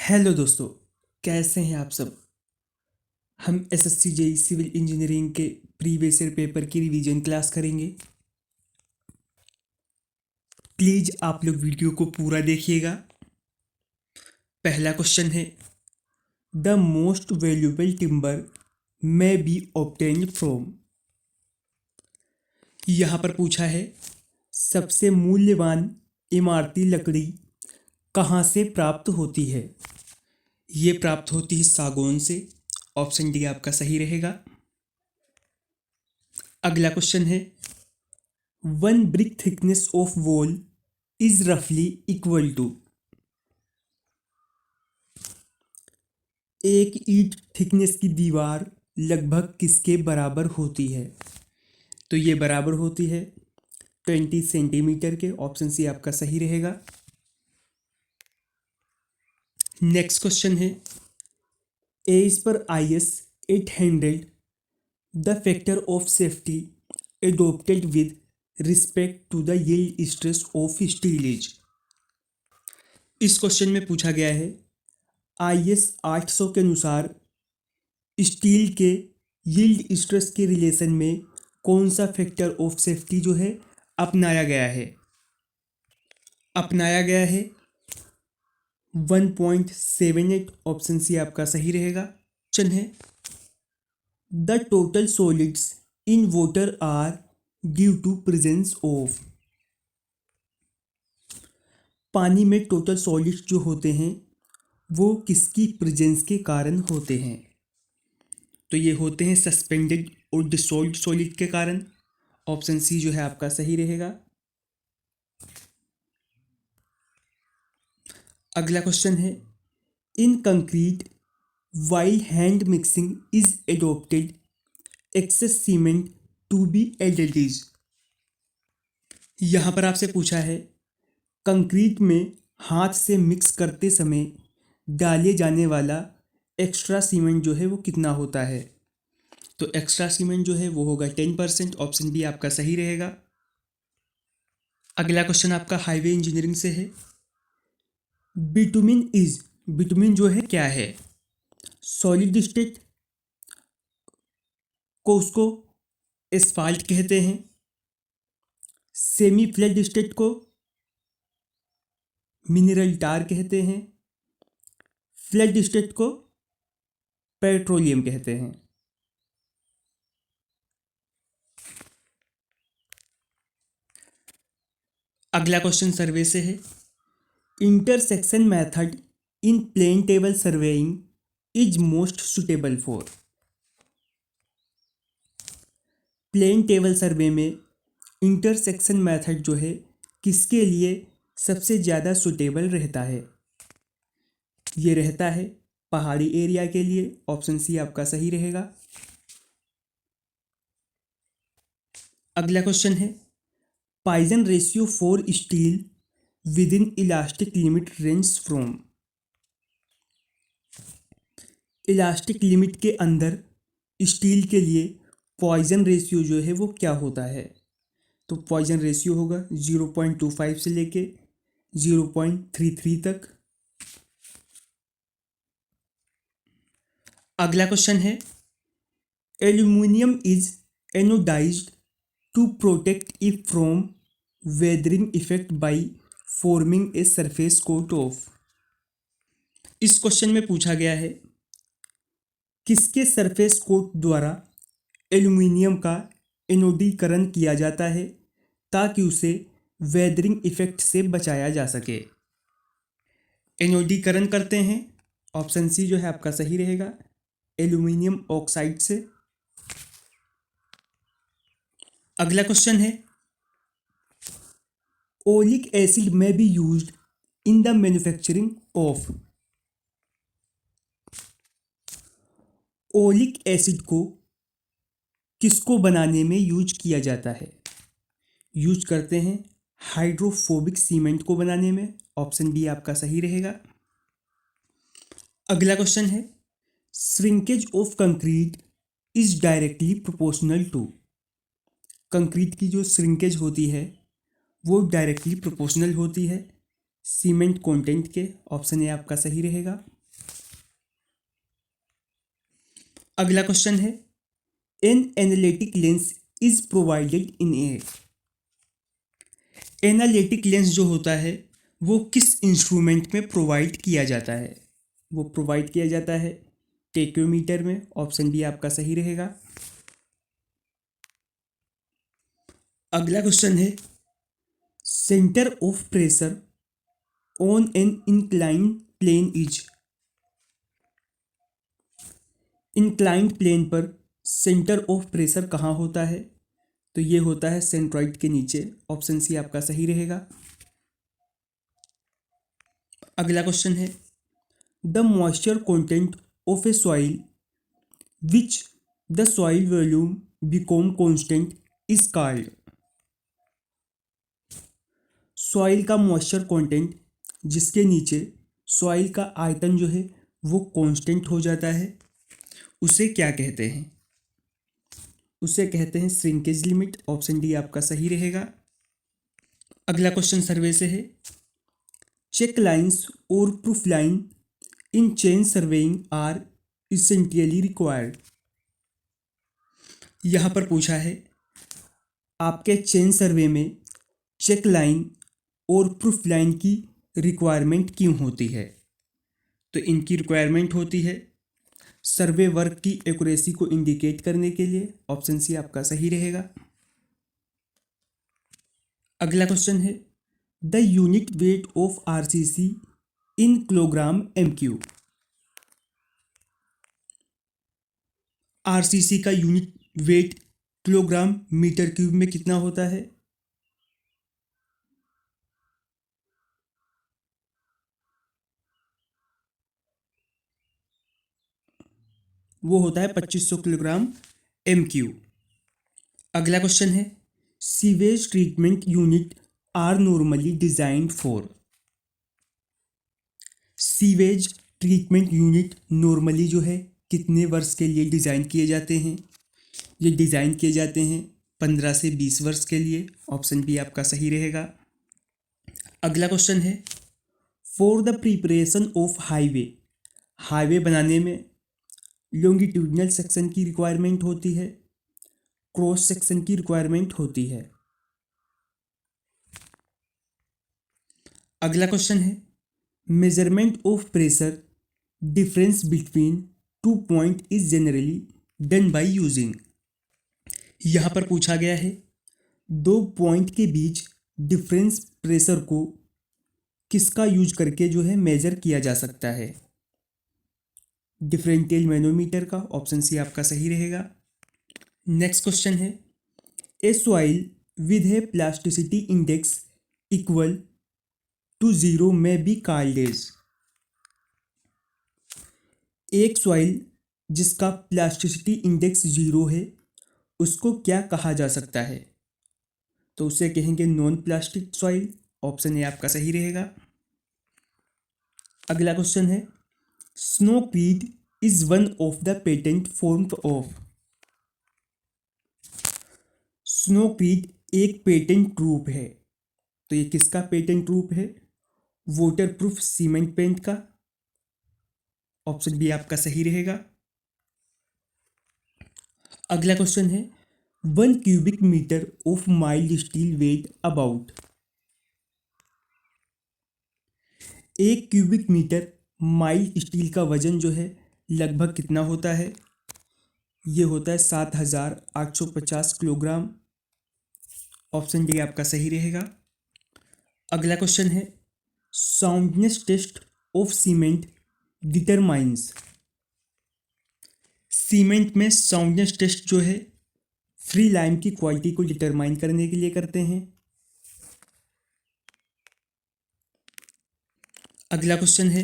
Hello दोस्तों, कैसे हैं आप सब। हम एसएससी जेई सिविल इंजीनियरिंग के प्रीवियस ईयर पेपर की रिवीजन क्लास करेंगे। प्लीज़ आप लोग वीडियो को पूरा देखिएगा। पहला क्वेश्चन है, the most valuable timber may be obtained from. यहाँ पर पूछा है सबसे मूल्यवान इमारती लकड़ी कहाँ से प्राप्त होती है। ये प्राप्त होती है सागौन से। ऑप्शन डी आपका सही रहेगा। अगला क्वेश्चन है, one brick thickness of wall is रफली इक्वल टू। एक ईंट थिकनेस की दीवार लगभग किसके बराबर होती है। तो ये बराबर होती है 20 सेंटीमीटर के। ऑप्शन सी आपका सही रहेगा। नेक्स्ट क्वेश्चन है, एज पर IS 800 the factor of safety adopted with respect to the yield stress of steel. इस क्वेश्चन में पूछा गया है IS 800 के अनुसार स्टील के यील्ड स्ट्रेस के रिलेशन में कौन सा फैक्टर ऑफ सेफ्टी जो है अपनाया गया है। अपनाया गया है 1.78। ऑप्शन सी आपका सही रहेगा। क्वेश्चन है, the total solids in water are due to presence of. पानी में टोटल सॉलिड्स जो होते हैं वो किसकी प्रेजेंस के कारण होते हैं। तो ये होते हैं सस्पेंडेड और डिसॉल्व्ड सॉलिड के कारण। ऑप्शन सी जो है आपका सही रहेगा। अगला क्वेश्चन है, in concrete while hand mixing is adopted excess cement to be added. यहाँ पर आपसे पूछा है कंक्रीट में हाथ से मिक्स करते समय डाले जाने वाला एक्स्ट्रा सीमेंट जो है वो कितना होता है। तो एक्स्ट्रा सीमेंट जो है वो होगा 10%। ऑप्शन बी आपका सही रहेगा। अगला क्वेश्चन आपका हाईवे इंजीनियरिंग से है, बिटुमिन जो है क्या है। सॉलिड स्टेट को उसको एस्फाल्ट कहते हैं। सेमी फ्लैट स्टेट को मिनरल टार कहते हैं। फ्लैट स्टेट को पेट्रोलियम कहते हैं। अगला क्वेश्चन सर्वे से है, intersection method in plane table surveying is most suitable for. Plane table survey में इंटरसेक्शन मेथड जो है किसके लिए सबसे ज़्यादा सुटेबल रहता है। ये रहता है पहाड़ी एरिया के लिए। ऑप्शन सी आपका सही रहेगा। अगला क्वेश्चन है, Poisson ratio for steel with in elastic limit range from. Elastic limit के अंदर स्टील के लिए पॉइजन रेशियो जो है वो क्या होता है। तो पॉइजन रेशियो होगा 0.25 से लेके 0.33 तक। अगला क्वेश्चन है, aluminium is anodised to protect it from weathering effect by forming a surface coat of. इस क्वेश्चन में पूछा गया है किसके सरफेस कोट द्वारा एल्यूमिनियम का एनोडीकरण किया जाता है ताकि उसे वेदरिंग इफेक्ट से बचाया जा सके। एनोडीकरण करते हैं। ऑप्शन सी जो है आपका सही रहेगा, एल्यूमिनियम ऑक्साइड से। अगला क्वेश्चन है, ओलिक एसिड में B used in the manufacturing of. Oleic acid को किसको बनाने में यूज किया जाता है। यूज करते हैं हाइड्रोफोबिक सीमेंट को बनाने में। ऑप्शन बी आपका सही रहेगा। अगला क्वेश्चन है, shrinkage of concrete is directly proportional to. Concrete की जो श्रिंकेज होती है वो डायरेक्टली प्रोपोर्शनल होती है सीमेंट कंटेंट के। ऑप्शन ए आपका सही रहेगा। अगला क्वेश्चन है an analytic lens is provided in a. Analytic lens जो होता है वो किस इंस्ट्रूमेंट में प्रोवाइड किया जाता है? वो प्रोवाइड किया जाता है टेक्योमीटर में। ऑप्शन बी आपका सही रहेगा। अगला क्वेश्चन है centre of pressure on an inclined plane is. Inclined plane पर सेंटर ऑफ प्रेशर कहाँ होता है? तो ये होता है सेंट्रॉइड के नीचे। ऑप्शन सी आपका सही रहेगा। अगला क्वेश्चन है the moisture content of A soil which the soil volume become constant is called. Soil का मॉइस्चर कंटेंट जिसके नीचे सॉइल का आयतन जो है वो कांस्टेंट हो जाता है उसे क्या कहते हैं? उसे कहते हैं श्रिंकेज लिमिट। ऑप्शन डी आपका सही रहेगा। अगला क्वेश्चन सर्वे से है चेक लाइन्स और proof line in chain surveying are essentially required. यहाँ पर पूछा है आपके चेन सर्वे में चेक लाइन और प्रूफ लाइन की रिक्वायरमेंट क्यों होती है? तो इनकी रिक्वायरमेंट होती है सर्वे वर्क की एक्यूरेसी को इंडिकेट करने के लिए। ऑप्शन सी आपका सही रहेगा। अगला क्वेश्चन है the unit weight of RCC in kilogram MQ. RCC का unit weight kilogram metre cube में कितना होता है? वो होता है 2500 किलोग्राम एमक्यू। अगला क्वेश्चन है sewage treatment unit are normally designed for. Sewage treatment unit normally जो है कितने वर्ष के लिए डिज़ाइन किए जाते हैं? ये डिज़ाइन किए जाते हैं 15 से 20 वर्ष के लिए। ऑप्शन बी आपका सही रहेगा। अगला क्वेश्चन है for the preparation of highway. Highway बनाने में लॉन्गिट्यूडनल सेक्शन की रिक्वायरमेंट होती है, क्रॉस सेक्शन की रिक्वायरमेंट होती है। अगला क्वेश्चन है measurement of pressure difference between two point is generally done by using. यहाँ पर पूछा गया है दो पॉइंट के बीच डिफरेंस प्रेशर को किसका यूज करके जो है मेजर किया जा सकता है? डिफरेंशियल मैनोमीटर का। ऑप्शन सी आपका सही रहेगा। नेक्स्ट क्वेश्चन है a soil with a plasticity index equal to 0 may be called as. एक सॉइल जिसका प्लास्टिसिटी इंडेक्स 0 है उसको क्या कहा जा सकता है? तो उसे कहेंगे non plastic soil. Option A आपका सही रहेगा। अगला क्वेश्चन है snowcrete is one of the patent form of. Snowcrete एक पेटेंट रूप है, तो ये किसका पेटेंट रूप है? वाटरप्रूफ सीमेंट पेंट का। ऑप्शन बी आपका सही रहेगा। अगला क्वेश्चन है 1 cubic metre of mild steel weight about. 1 cubic metre mild steel का वजन जो है लगभग कितना होता है? ये होता है 7850 किलोग्राम। ऑप्शन डी आपका सही रहेगा। अगला क्वेश्चन है soundness test of cement determines. Cement में साउंडनेस टेस्ट जो है फ्री लाइम की क्वालिटी को डिटरमाइन करने के लिए करते हैं। अगला क्वेश्चन है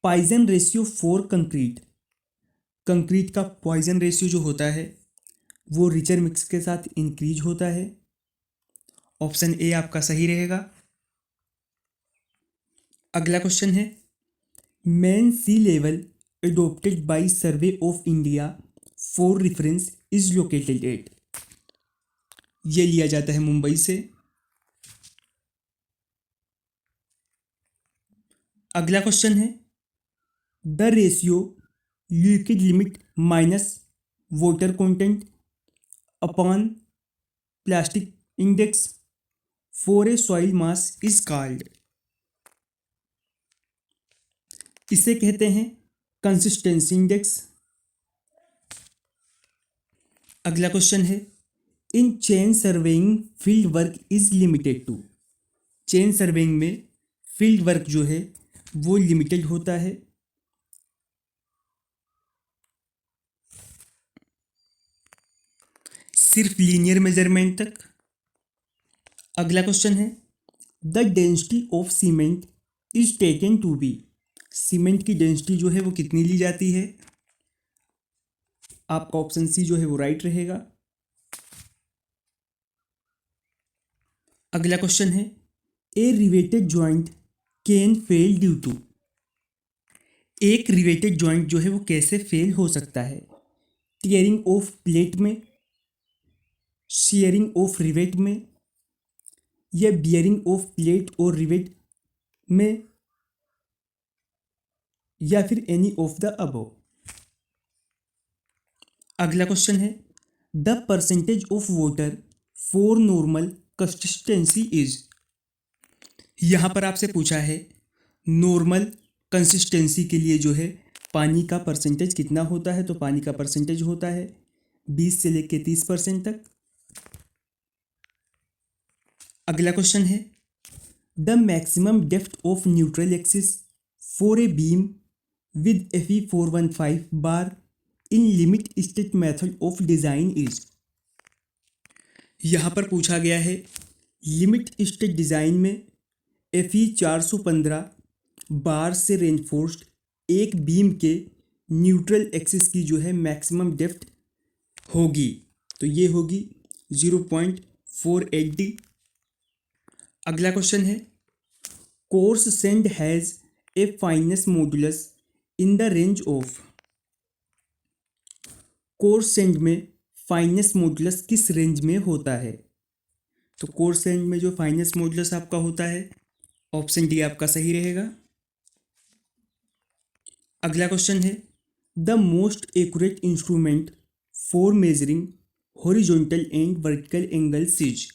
Poisson ratio for concrete. Concrete का पॉइजन रेशियो जो होता है वो रिचर मिक्स के साथ इंक्रीज होता है। ऑप्शन ए आपका सही रहेगा। अगला क्वेश्चन है mean sea level adopted by survey of India for reference is located at. ये लिया जाता है मुंबई से। अगला क्वेश्चन है the ratio liquid limit minus water content upon plastic index for a soil mass is called. इसे कहते हैं कंसिस्टेंसी इंडेक्स। अगला क्वेश्चन है in chain surveying field work is limited to. Chain surveying में फील्ड वर्क जो है वो limited होता है। सिर्फ लीनियर मेजरमेंट तक। अगला क्वेश्चन है the density of cement is taken to be. Cement की डेंसिटी जो है वो कितनी ली जाती है? आपका ऑप्शन सी जो है वो राइट रहेगा। अगला क्वेश्चन है a riveted joint can fail due to. एक रिवेटेड जॉइंट जो है वो कैसे फेल हो सकता है? टियरिंग ऑफ प्लेट में, शेयरिंग ऑफ रिवेट में, या बियरिंग ऑफ प्लेट और रिवेट में, या फिर एनी ऑफ द अबव। अगला क्वेश्चन है the percentage of water for normal consistency is. यहां पर आपसे पूछा है नॉर्मल कंसिस्टेंसी के लिए जो है पानी का परसेंटेज कितना होता है। तो पानी का परसेंटेज होता है 20 से लेकर 30% तक। अगला क्वेश्चन है the maximum depth of neutral axis for a beam with Fe 415 bar in limit state method of design is. यहां पर पूछा गया है लिमिट स्टेट डिजाइन में Fe 415 बार से रेनफोर्स्ड एक बीम के न्यूट्रल एक्सिस की जो है मैक्सिमम डेप्थ होगी। तो ये होगी 0.48 डी। अगला क्वेश्चन है coarse sand has a finance modulus in the range of. Coarse sand में फाइनेस मॉडुलस किस रेंज में होता है? तो कोर्स सैंड में जो फाइनेस मॉडुलस आपका होता है ऑप्शन डी आपका सही रहेगा। अगला क्वेश्चन है the most accurate instrument for measuring horizontal and vertical angles is.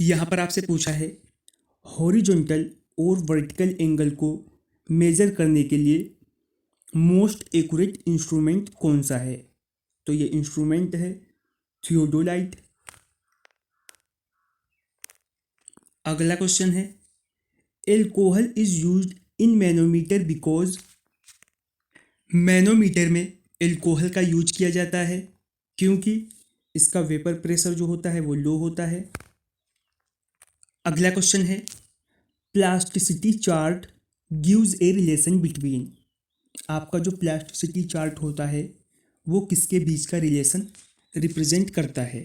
यहाँ पर आपसे पूछा है हॉरिजॉन्टल और वर्टिकल एंगल को मेजर करने के लिए मोस्ट एक्यूरेट इंस्ट्रूमेंट कौन सा है? तो ये इंस्ट्रूमेंट है थियोडोलाइट। अगला क्वेश्चन है alcohol is used in manometer because. Manometer में एल्कोहल का यूज किया जाता है क्योंकि इसका वेपर प्रेशर जो होता है वो लो होता है। अगला क्वेश्चन है plasticity chart gives a relation between. आपका जो प्लास्टिसिटी चार्ट होता है वो किसके बीच का रिलेशन रिप्रेजेंट करता है?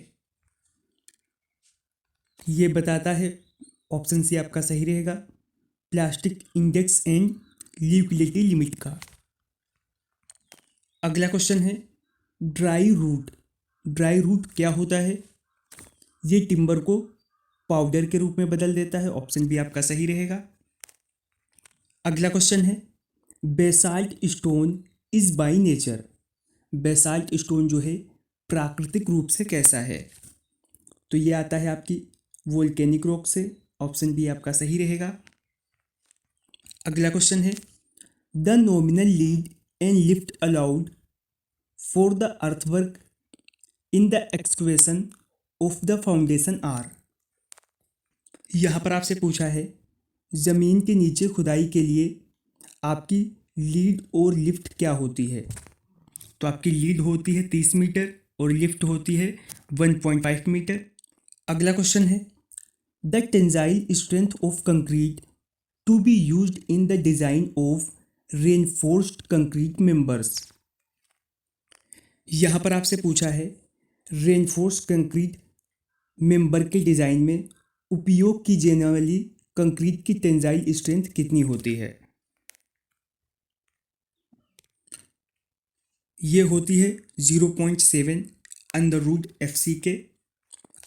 ये बताता है ऑप्शन सी आपका सही रहेगा plastic index and liquidity limit का। अगला क्वेश्चन है ड्राई रूट। ड्राई रूट क्या होता है? ये टिम्बर को पाउडर के रूप में बदल देता है। ऑप्शन बी आपका सही रहेगा। अगला क्वेश्चन है basalt stone is by nature. Basalt stone जो है प्राकृतिक रूप से कैसा है? तो ये आता है आपकी वोल्केनिक रॉक से। ऑप्शन बी आपका सही रहेगा। अगला क्वेश्चन है the nominal lead and lift allowed for the earthwork in the excavation of the foundation are. यहाँ पर आपसे पूछा है ज़मीन के नीचे खुदाई के लिए आपकी लीड और लिफ्ट क्या होती है? तो आपकी लीड होती है 30 मीटर और लिफ्ट होती है 1.5 मीटर। अगला क्वेश्चन है the tensile strength of concrete to be used in the design of reinforced concrete members. यहाँ पर आपसे पूछा है रेनफोर्स्ड कंक्रीट मेंबर के डिज़ाइन में उपयोग की जाने वाली कंक्रीट की टेंसाइल स्ट्रेंथ कितनी होती है? ये होती है 0.7 अंडर रूट FC के।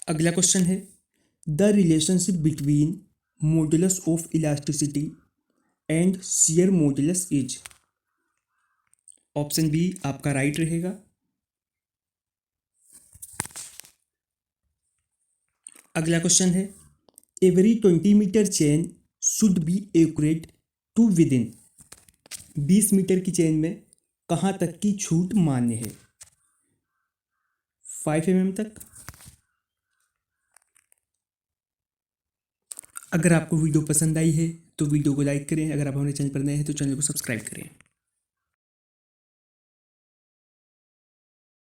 अगला क्वेश्चन है the relationship between modulus of elasticity and shear modulus is. Option B आपका राइट रहेगा। अगला क्वेश्चन है, every 20 metre chain should be accurate to within 20 metre की चेन में कहाँ तक की छूट मान्य है? 5 mm तक। अगर आपको वीडियो पसंद आई है तो वीडियो को लाइक करें। अगर आप हमारे चैनल पर नए हैं तो चैनल को सब्सक्राइब करें।